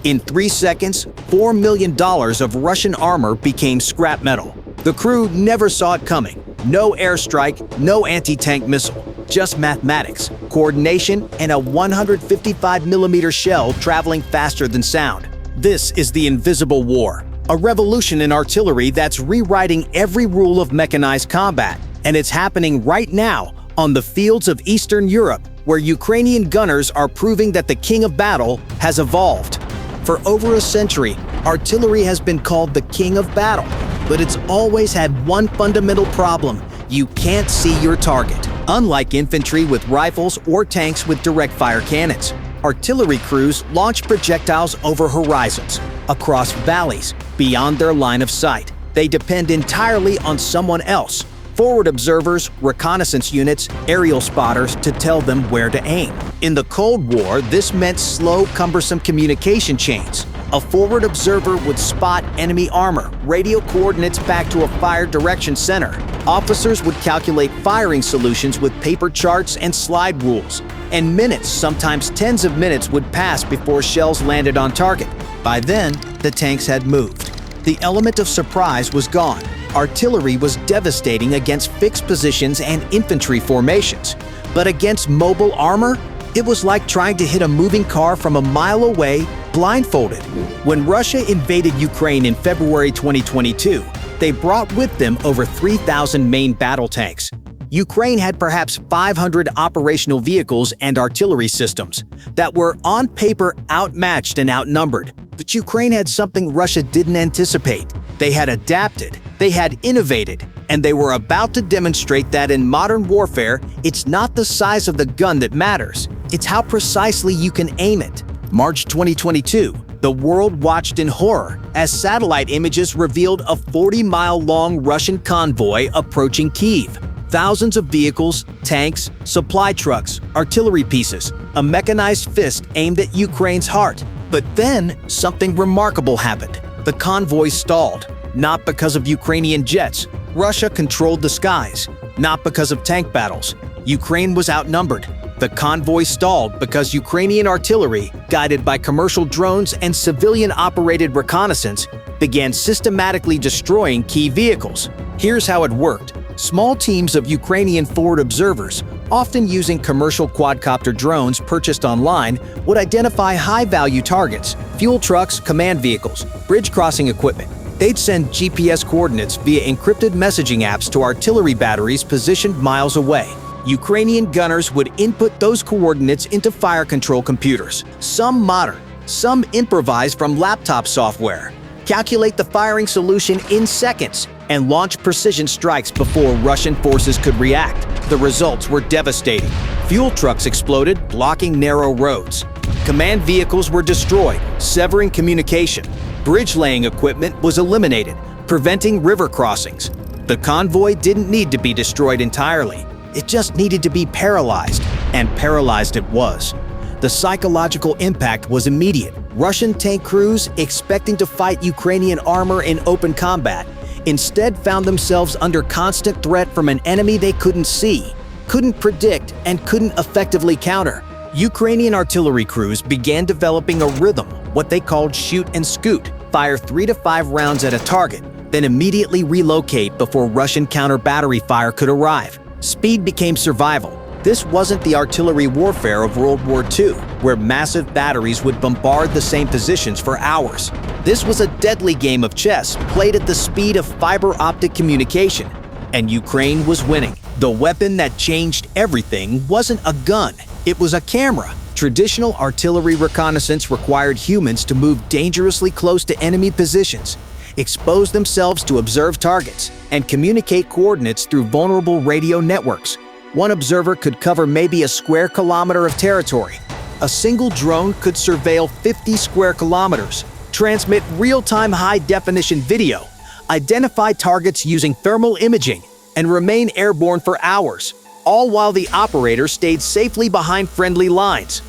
In 3 seconds, $4 million of Russian armor became scrap metal. The crew never saw it coming. No airstrike, no anti-tank missile. Just mathematics, coordination, and a 155mm shell traveling faster than sound. This is the Invisible War, a revolution in artillery that's rewriting every rule of mechanized combat. And it's happening right now on the fields of Eastern Europe, where Ukrainian gunners are proving that the king of battle has evolved. For over a century, artillery has been called the king of battle, but it's always had one fundamental problem: you can't see your target. Unlike infantry with rifles or tanks with direct fire cannons, artillery crews launch projectiles over horizons, across valleys, beyond their line of sight. They depend entirely on someone else: forward observers, reconnaissance units, aerial spotters to tell them where to aim. In the Cold War, this meant slow, cumbersome communication chains. A forward observer would spot enemy armor, radio coordinates back to a fire direction center. Officers would calculate firing solutions with paper charts and slide rules. And minutes, sometimes tens of minutes, would pass before shells landed on target. By then, the tanks had moved. The element of surprise was gone. Artillery was devastating against fixed positions and infantry formations. But against mobile armor, it was like trying to hit a moving car from a mile away, blindfolded. When Russia invaded Ukraine in February 2022, they brought with them over 3,000 main battle tanks. Ukraine had perhaps 500 operational vehicles and artillery systems that were on paper outmatched and outnumbered. But Ukraine had something Russia didn't anticipate. They had adapted, they had innovated, and they were about to demonstrate that in modern warfare, it's not the size of the gun that matters, it's how precisely you can aim it. March 2022, the world watched in horror as satellite images revealed a 40-mile-long Russian convoy approaching Kyiv. Thousands of vehicles, tanks, supply trucks, artillery pieces, a mechanized fist aimed at Ukraine's heart. But then, something remarkable happened. The convoy stalled, not because of Ukrainian jets. Russia controlled the skies, not because of tank battles. Ukraine was outnumbered. The convoy stalled because Ukrainian artillery, guided by commercial drones and civilian-operated reconnaissance, began systematically destroying key vehicles. Here's how it worked. Small teams of Ukrainian forward observers, often using commercial quadcopter drones purchased online, would identify high-value targets: fuel trucks, command vehicles, bridge crossing equipment. They'd send GPS coordinates via encrypted messaging apps to artillery batteries positioned miles away. Ukrainian gunners would input those coordinates into fire control computers, some modern, some improvised from laptop software, calculate the firing solution in seconds, and launch precision strikes before Russian forces could react. The results were devastating. Fuel trucks exploded, blocking narrow roads. Command vehicles were destroyed, severing communication. Bridge-laying equipment was eliminated, preventing river crossings. The convoy didn't need to be destroyed entirely. It just needed to be paralyzed, and paralyzed it was. The psychological impact was immediate. Russian tank crews, expecting to fight Ukrainian armor in open combat, instead found themselves under constant threat from an enemy they couldn't see, couldn't predict, and couldn't effectively counter. Ukrainian artillery crews began developing a rhythm, what they called shoot and scoot: fire 3 to 5 rounds at a target, then immediately relocate before Russian counter-battery fire could arrive. Speed became survival. This wasn't the artillery warfare of World War II, where massive batteries would bombard the same positions for hours. This was a deadly game of chess, played at the speed of fiber-optic communication. And Ukraine was winning. The weapon that changed everything wasn't a gun, it was a camera. Traditional artillery reconnaissance required humans to move dangerously close to enemy positions, expose themselves to observe targets, and communicate coordinates through vulnerable radio networks. One observer could cover maybe a square kilometer of territory. A single drone could surveil 50 square kilometers, transmit real-time high-definition video, identify targets using thermal imaging, and remain airborne for hours, all while the operator stayed safely behind friendly lines.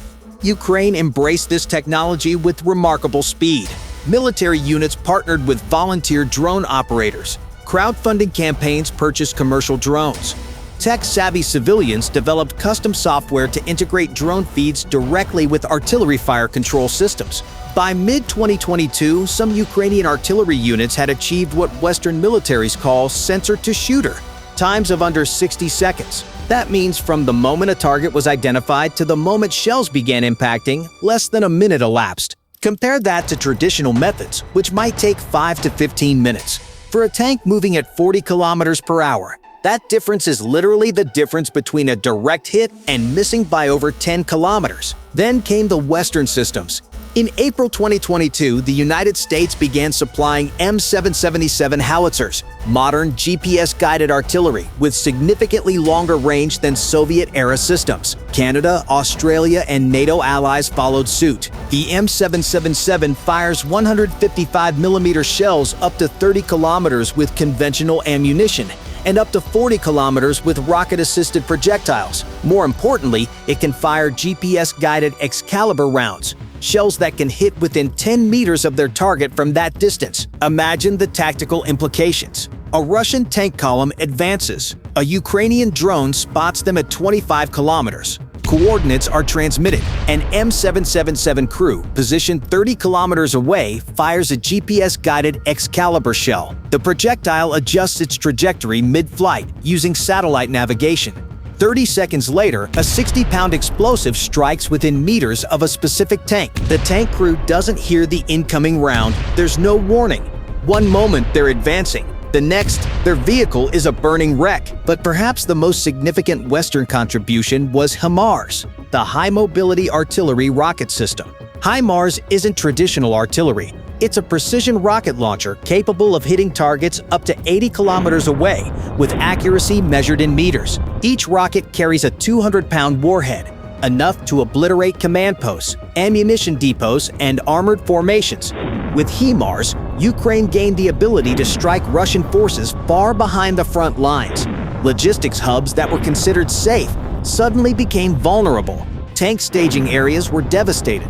Ukraine embraced this technology with remarkable speed. Military units partnered with volunteer drone operators. Crowdfunding campaigns purchased commercial drones. Tech-savvy civilians developed custom software to integrate drone feeds directly with artillery fire control systems. By mid-2022, some Ukrainian artillery units had achieved what Western militaries call sensor-to-shooter, times of under 60 seconds. That means from the moment a target was identified to the moment shells began impacting, less than a minute elapsed. Compare that to traditional methods, which might take 5 to 15 minutes. For a tank moving at 40 kilometers per hour, that difference is literally the difference between a direct hit and missing by over 10 kilometers. Then came the Western systems. In April 2022, the United States began supplying M777 howitzers, modern GPS-guided artillery with significantly longer range than Soviet-era systems. Canada, Australia, and NATO allies followed suit. The M777 fires 155mm shells up to 30 kilometers with conventional ammunition, and up to 40 kilometers with rocket-assisted projectiles. More importantly, it can fire GPS-guided Excalibur rounds, shells that can hit within 10 meters of their target from that distance. Imagine the tactical implications. A Russian tank column advances. A Ukrainian drone spots them at 25 kilometers. Coordinates are transmitted. An M777 crew, positioned 30 kilometers away, fires a GPS-guided Excalibur shell. The projectile adjusts its trajectory mid-flight using satellite navigation. 30 seconds later, a 60-pound explosive strikes within meters of a specific tank. The tank crew doesn't hear the incoming round. There's no warning. One moment they're advancing. The next, their vehicle is a burning wreck. But perhaps the most significant Western contribution was HIMARS, the High Mobility Artillery Rocket System. HIMARS isn't traditional artillery. It's a precision rocket launcher capable of hitting targets up to 80 kilometers away, with accuracy measured in meters. Each rocket carries a 200-pound warhead, enough to obliterate command posts, ammunition depots, and armored formations. With HIMARS, Ukraine gained the ability to strike Russian forces far behind the front lines. Logistics hubs that were considered safe suddenly became vulnerable. Tank staging areas were devastated.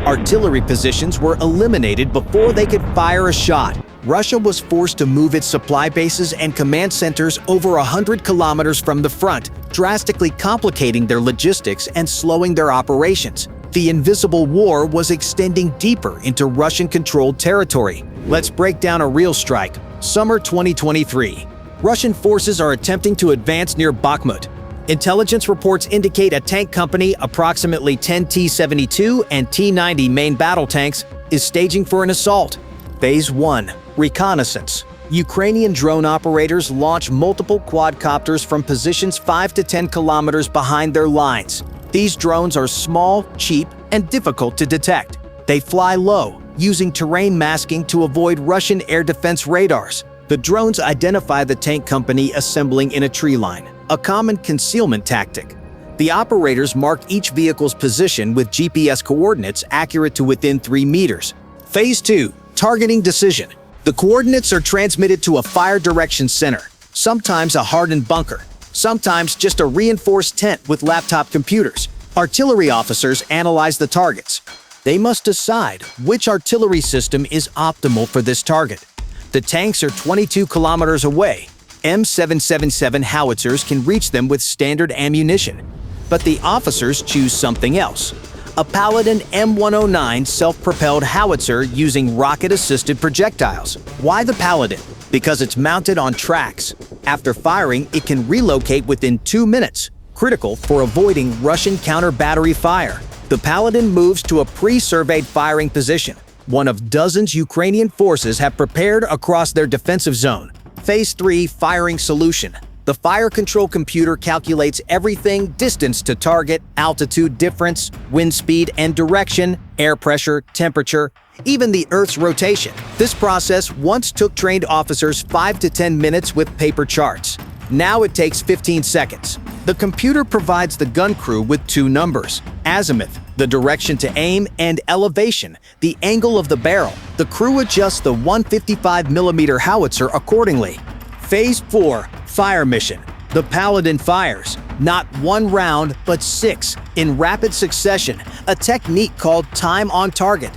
Artillery positions were eliminated before they could fire a shot. Russia was forced to move its supply bases and command centers over 100 kilometers from the front, drastically complicating their logistics and slowing their operations. The invisible war was extending deeper into Russian-controlled territory. Let's break down a real strike. Summer 2023. Russian forces are attempting to advance near Bakhmut. Intelligence reports indicate a tank company, approximately 10 T-72 and T-90 main battle tanks, is staging for an assault. Phase 1. Reconnaissance. Ukrainian drone operators launch multiple quadcopters from positions 5 to 10 kilometers behind their lines. These drones are small, cheap, and difficult to detect. They fly low, using terrain masking to avoid Russian air defense radars. The drones identify the tank company assembling in a tree line, a common concealment tactic. The operators mark each vehicle's position with GPS coordinates accurate to within 3 meters. Phase 2. Targeting decision. The coordinates are transmitted to a fire direction center, sometimes a hardened bunker, sometimes just a reinforced tent with laptop computers. Artillery officers analyze the targets. They must decide which artillery system is optimal for this target. The tanks are 22 kilometers away. M777 howitzers can reach them with standard ammunition. But the officers choose something else. A Paladin M109 self-propelled howitzer using rocket-assisted projectiles. Why the Paladin? Because it's mounted on tracks. After firing, it can relocate within 2 minutes, critical for avoiding Russian counter-battery fire. The Paladin moves to a pre-surveyed firing position, one of dozens Ukrainian forces have prepared across their defensive zone. Phase 3. Firing solution. The fire control computer calculates everything: distance to target, altitude difference, wind speed and direction, air pressure, temperature, even the Earth's rotation. This process once took trained officers 5 to 10 minutes with paper charts. Now it takes 15 seconds. The computer provides the gun crew with 2 numbers: azimuth, the direction to aim, and elevation, the angle of the barrel. The crew adjusts the 155mm howitzer accordingly. Phase 4. Fire mission. The Paladin fires, not 1 round, but 6, in rapid succession, a technique called time on target.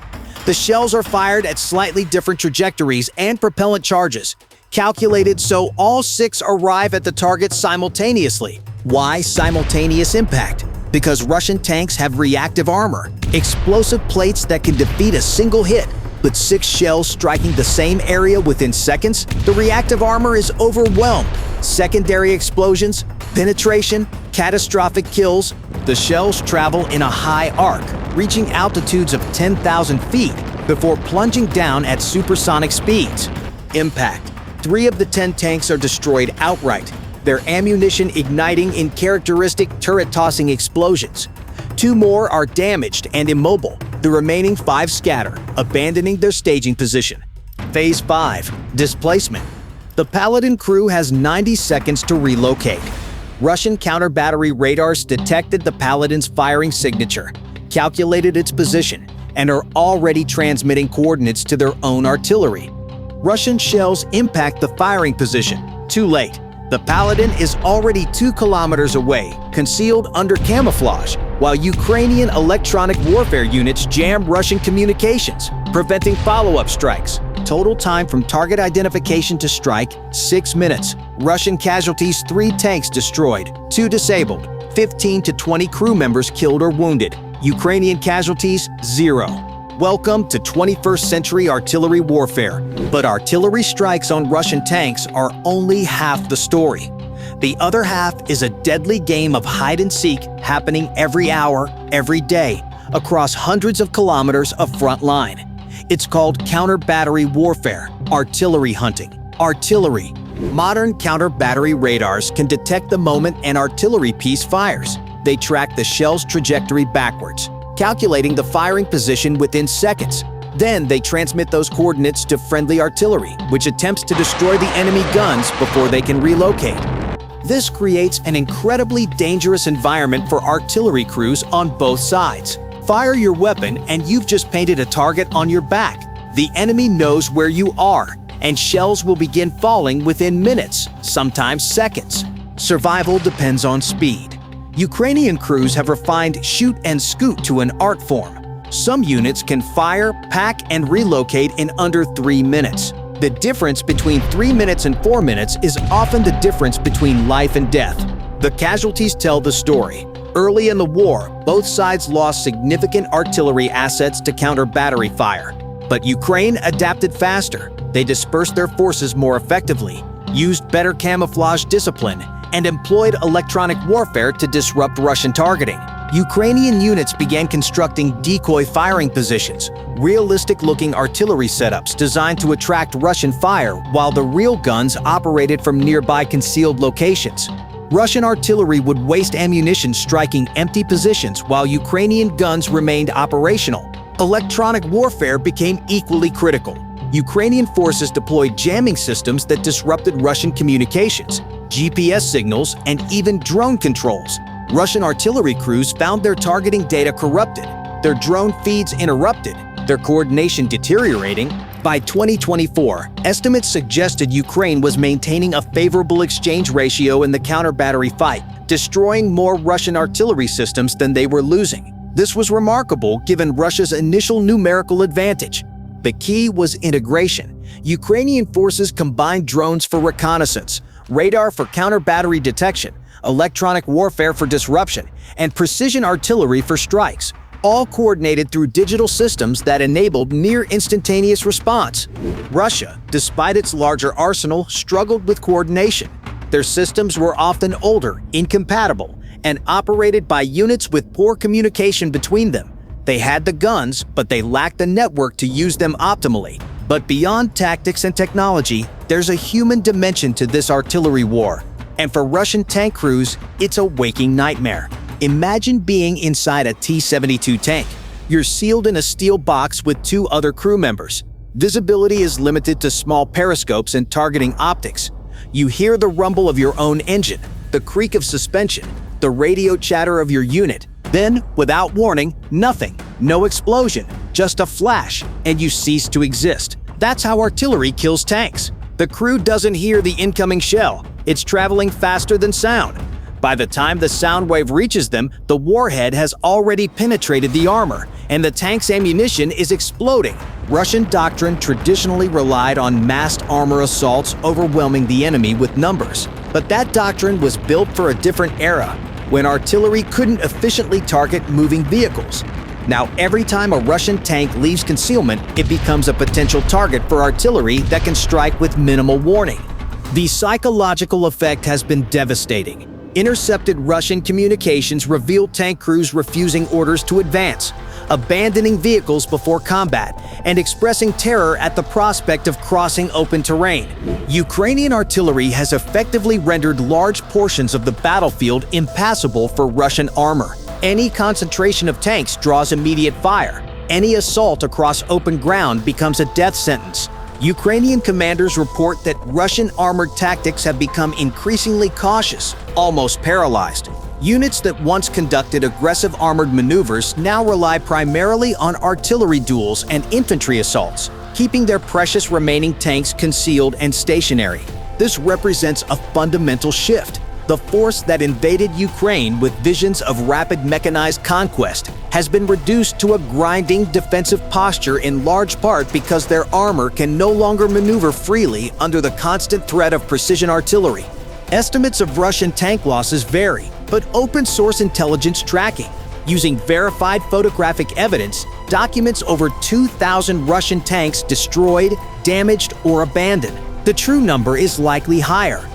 The shells are fired at slightly different trajectories and propellant charges. calculated so all 6 arrive at the target simultaneously. Why simultaneous impact? Because Russian tanks have reactive armor, explosive plates that can defeat a single hit. But 6 shells striking the same area within seconds, the reactive armor is overwhelmed. Secondary explosions, penetration, catastrophic kills. The shells travel in a high arc, reaching altitudes of 10,000 feet before plunging down at supersonic speeds. Impact. 3 of the 10 tanks are destroyed outright, their ammunition igniting in characteristic turret-tossing explosions. 2 more are damaged and immobile. The remaining 5 scatter, abandoning their staging position. Phase 5. Displacement. The Paladin crew has 90 seconds to relocate. Russian counter-battery radars detected the Paladin's firing signature, calculated its position, and are already transmitting coordinates to their own artillery. Russian shells impact the firing position. Too late. The Paladin is already 2 kilometers away, concealed under camouflage, while Ukrainian electronic warfare units jam Russian communications, preventing follow-up strikes. Total time from target identification to strike, 6 minutes. Russian casualties: 3 tanks destroyed, 2 disabled, 15 to 20 crew members killed or wounded. Ukrainian casualties: 0. Welcome to 21st century artillery warfare. But artillery strikes on Russian tanks are only half the story. The other half is a deadly game of hide-and-seek happening every hour, every day, across hundreds of kilometers of front line. It's called counter-battery warfare, artillery hunting. Artillery. Modern counter-battery radars can detect the moment an artillery piece fires. They track the shell's trajectory backwards, calculating the firing position within seconds. Then they transmit those coordinates to friendly artillery, which attempts to destroy the enemy guns before they can relocate. This creates an incredibly dangerous environment for artillery crews on both sides. Fire your weapon and you've just painted a target on your back. The enemy knows where you are, and shells will begin falling within minutes, sometimes seconds. Survival depends on speed. Ukrainian crews have refined shoot and scoot to an art form. Some units can fire, pack, and relocate in under 3 minutes. The difference between 3 minutes and 4 minutes is often the difference between life and death. The casualties tell the story. Early in the war, both sides lost significant artillery assets to counter battery fire. But Ukraine adapted faster. They dispersed their forces more effectively, used better camouflage discipline, and employed electronic warfare to disrupt Russian targeting. Ukrainian units began constructing decoy firing positions, realistic-looking artillery setups designed to attract Russian fire, while the real guns operated from nearby concealed locations. Russian artillery would waste ammunition striking empty positions while Ukrainian guns remained operational. Electronic warfare became equally critical. Ukrainian forces deployed jamming systems that disrupted Russian communications, GPS signals, and even drone controls. Russian artillery crews found their targeting data corrupted, their drone feeds interrupted, their coordination deteriorating. By 2024, estimates suggested Ukraine was maintaining a favorable exchange ratio in the counter-battery fight, destroying more Russian artillery systems than they were losing. This was remarkable given Russia's initial numerical advantage. The key was integration. Ukrainian forces combined drones for reconnaissance, radar for counter-battery detection, electronic warfare for disruption, and precision artillery for strikes, all coordinated through digital systems that enabled near-instantaneous response. Russia, despite its larger arsenal, struggled with coordination. Their systems were often older, incompatible, and operated by units with poor communication between them. They had the guns, but they lacked the network to use them optimally. But beyond tactics and technology, there's a human dimension to this artillery war. And for Russian tank crews, it's a waking nightmare. Imagine being inside a T-72 tank. You're sealed in a steel box with 2 other crew members. Visibility is limited to small periscopes and targeting optics. You hear the rumble of your own engine, the creak of suspension, the radio chatter of your unit. Then, without warning, nothing. No explosion, just a flash, and you cease to exist. That's how artillery kills tanks. The crew doesn't hear the incoming shell. It's traveling faster than sound. By the time the sound wave reaches them, the warhead has already penetrated the armor, and the tank's ammunition is exploding. Russian doctrine traditionally relied on massed armor assaults overwhelming the enemy with numbers. But that doctrine was built for a different era, when artillery couldn't efficiently target moving vehicles. Now, every time a Russian tank leaves concealment, it becomes a potential target for artillery that can strike with minimal warning. The psychological effect has been devastating. Intercepted Russian communications reveal tank crews refusing orders to advance, abandoning vehicles before combat, and expressing terror at the prospect of crossing open terrain. Ukrainian artillery has effectively rendered large portions of the battlefield impassable for Russian armor. Any concentration of tanks draws immediate fire. Any assault across open ground becomes a death sentence. Ukrainian commanders report that Russian armored tactics have become increasingly cautious, almost paralyzed. Units that once conducted aggressive armored maneuvers now rely primarily on artillery duels and infantry assaults, keeping their precious remaining tanks concealed and stationary. This represents a fundamental shift. The force that invaded Ukraine with visions of rapid mechanized conquest has been reduced to a grinding defensive posture in large part because their armor can no longer maneuver freely under the constant threat of precision artillery. Estimates of Russian tank losses vary, but open-source intelligence tracking, using verified photographic evidence, documents over 2,000 Russian tanks destroyed, damaged, or abandoned. The true number is likely higher.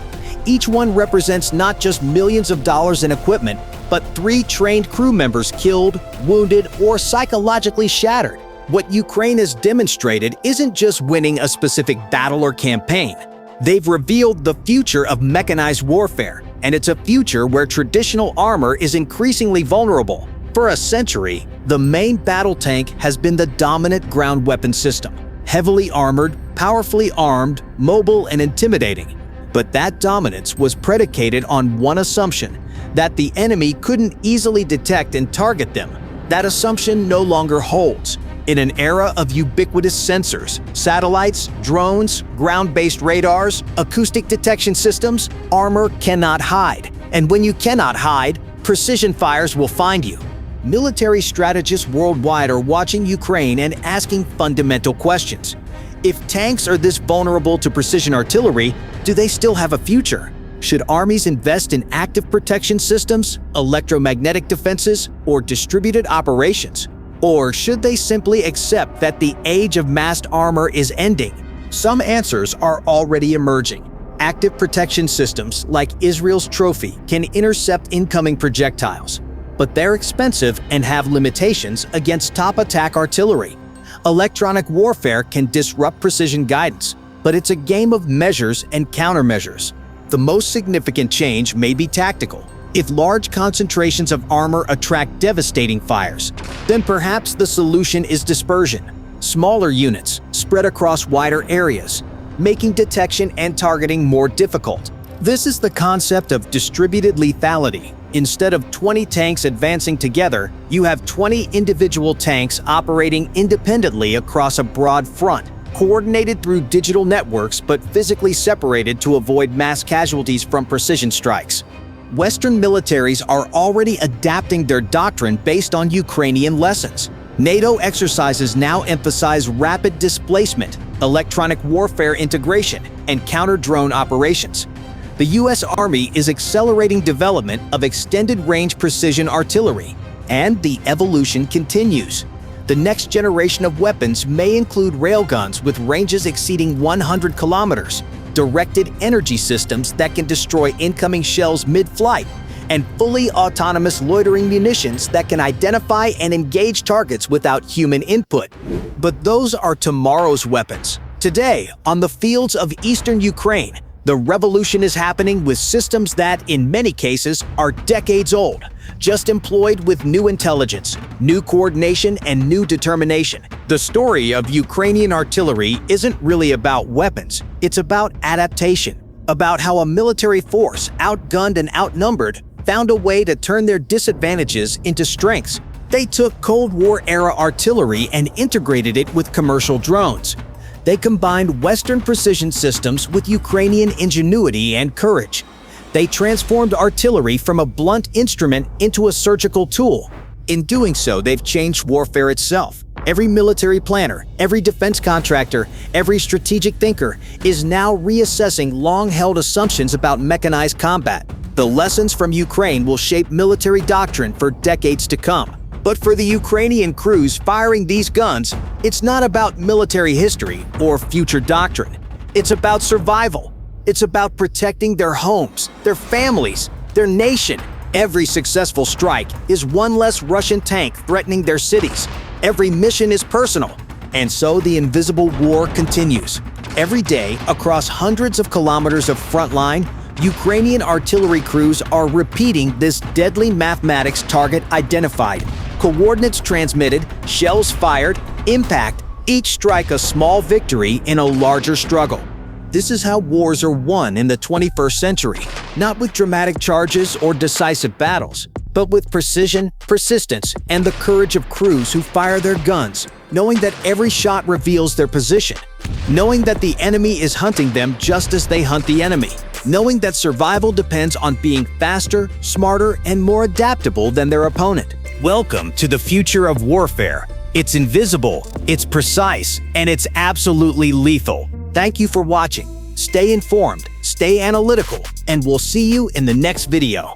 Each one represents not just millions of dollars in equipment, but 3 trained crew members killed, wounded, or psychologically shattered. What Ukraine has demonstrated isn't just winning a specific battle or campaign. They've revealed the future of mechanized warfare, and it's a future where traditional armor is increasingly vulnerable. For a century, the main battle tank has been the dominant ground weapon system. Heavily armored, powerfully armed, mobile, and intimidating. But that dominance was predicated on one assumption: that the enemy couldn't easily detect and target them. That assumption no longer holds. In an era of ubiquitous sensors, satellites, drones, ground-based radars, acoustic detection systems, armor cannot hide. And when you cannot hide, precision fires will find you. Military strategists worldwide are watching Ukraine and asking fundamental questions. If tanks are this vulnerable to precision artillery, do they still have a future? Should armies invest in active protection systems, electromagnetic defenses, or distributed operations? Or should they simply accept that the age of massed armor is ending? Some answers are already emerging. Active protection systems like Israel's Trophy can intercept incoming projectiles, but they're expensive and have limitations against top-attack artillery. Electronic warfare can disrupt precision guidance, but it's a game of measures and countermeasures. The most significant change may be tactical. If large concentrations of armor attract devastating fires, then perhaps the solution is dispersion. Smaller units spread across wider areas, making detection and targeting more difficult. This is the concept of distributed lethality. Instead of 20 tanks advancing together, you have 20 individual tanks operating independently across a broad front, coordinated through digital networks but physically separated to avoid mass casualties from precision strikes. Western militaries are already adapting their doctrine based on Ukrainian lessons. NATO exercises now emphasize rapid displacement, electronic warfare integration, and counter-drone operations. The U.S. Army is accelerating development of extended-range precision artillery, and the evolution continues. The next generation of weapons may include railguns with ranges exceeding 100 kilometers, directed energy systems that can destroy incoming shells mid-flight, and fully autonomous loitering munitions that can identify and engage targets without human input. But those are tomorrow's weapons. Today, on the fields of eastern Ukraine, the revolution is happening with systems that, in many cases, are decades old, just employed with new intelligence, new coordination, and new determination. The story of Ukrainian artillery isn't really about weapons, it's about adaptation, about how a military force, outgunned and outnumbered, found a way to turn their disadvantages into strengths. They took Cold War-era artillery and integrated it with commercial drones. They combined Western precision systems with Ukrainian ingenuity and courage. They transformed artillery from a blunt instrument into a surgical tool. In doing so, they've changed warfare itself. Every military planner, every defense contractor, every strategic thinker is now reassessing long-held assumptions about mechanized combat. The lessons from Ukraine will shape military doctrine for decades to come. But for the Ukrainian crews firing these guns, it's not about military history or future doctrine. It's about survival. It's about protecting their homes, their families, their nation. Every successful strike is one less Russian tank threatening their cities. Every mission is personal. And so the invisible war continues. Every day, across hundreds of kilometers of front line, Ukrainian artillery crews are repeating this deadly mathematics: target identified, coordinates transmitted, shells fired, impact, each strike a small victory in a larger struggle. This is how wars are won in the 21st century, not with dramatic charges or decisive battles, but with precision, persistence, and the courage of crews who fire their guns, knowing that every shot reveals their position, knowing that the enemy is hunting them just as they hunt the enemy, knowing that survival depends on being faster, smarter, and more adaptable than their opponent. Welcome to the future of warfare. It's invisible, it's precise, and it's absolutely lethal. Thank you for watching. Stay informed, stay analytical, and we'll see you in the next video.